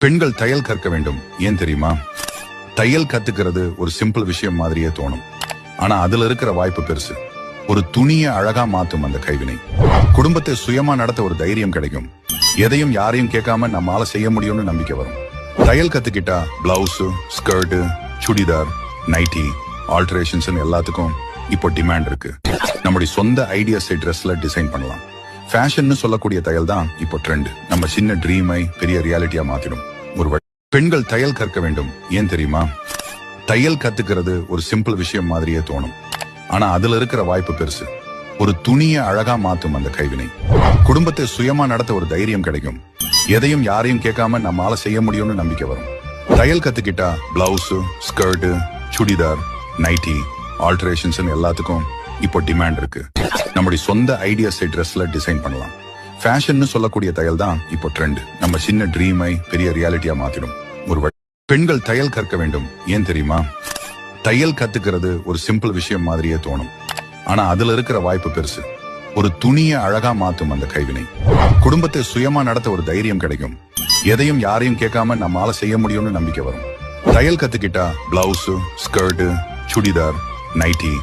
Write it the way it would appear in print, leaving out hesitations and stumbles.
பெண்கள் தையல் கற்க வேண்டும். ஏன் தெரியுமா? தையல் கத்துக்கிறது ஒரு சிம்பிள் விஷயம் மாதிரியே தோணும். ஆனா அதுல இருக்கிற வாய்ப்பு பெருசு. ஒரு துணியை அழகா மாத்தும் அந்த கைவினை. குடும்பத்தை சுயமா நடத்த ஒரு தைரியம் கிடைக்கும். எதையும் யாரையும் கேட்காம நம்மால செய்ய முடியும்னு நம்பிக்கை வரும். தையல் கத்துக்கிட்டா பிளவுஸ், ஸ்கர்ட், சுடிதார், நைட்டி, ஆல்டரேஷன்ஸ் எல்லாத்துக்கும் இப்போ டிமாண்ட் இருக்கு. நம்முடைய சொந்த ஐடியாஸை ட்ரெஸ்ல டிசைன் பண்ணலாம். ஃபேஷன் சொல்லக்கூடிய தையல் தான் இப்போ ட்ரெண்ட். நம்ம சின்ன ட்ரீமை பெரிய ரியாலிட்டியா மாத்திடும். பெண்கள் தையல் கற்க வேண்டும். ஏன் தெரியுமா? தையல் கத்துக்கிறது ஒரு சிம்பிள் விஷயம் மாதிரியே தோணும். ஆனா அதுல இருக்கிற வாய்ப்பு பெருசு. ஒரு துணியை அழகா மாத்தும் அந்த கைவினை. குடும்பத்தை சுயமா நடத்த ஒரு தைரியம் கிடைக்கும். எதையும் யாரையும் கேட்காம நம்மால செய்ய முடியும்னு நம்பிக்கை வரும். தையல் கத்துக்கிட்டா பிளவுஸ், ஸ்கர்ட், சுடிதார், நைட்டி, ஆல்டரேஷன்ஸ் எல்லாத்துக்கும் இப்போ டிமாண்ட் இருக்கு. நம்முடைய சொந்த ஐடியாஸை ட்ரெஸ்ல டிசைன் பண்ணலாம். ஃபேஷன் சொல்லக்கூடிய தையல் தான் இப்போ ட்ரெண்ட். நம்ம சின்ன ட்ரீமை பெரிய ரியாலிட்டியா மாத்திடும். பெண்கள் தையல் கற்க வேண்டும். ஏன் தெரியுமா? தையல் கத்துக்கிறது ஒரு சிம்பிள் விஷயம் மாதிரியே தோணும். ஆனா அதுல இருக்கிற வாய்ப்பு பெருசு. ஒரு துணியை அழகா மாத்தும் அந்த கைவினை. குடும்பத்தை சுயமா நடத்த ஒரு தைரியம் கிடைக்கும். எதையும் யாரையும் கேட்காம நம்மால செய்ய முடியும்னு நம்பிக்கை வரும். தையல் கத்துக்கிட்டா பிளவுஸ், ஸ்கர்ட், சுடிதார், நைட்டி,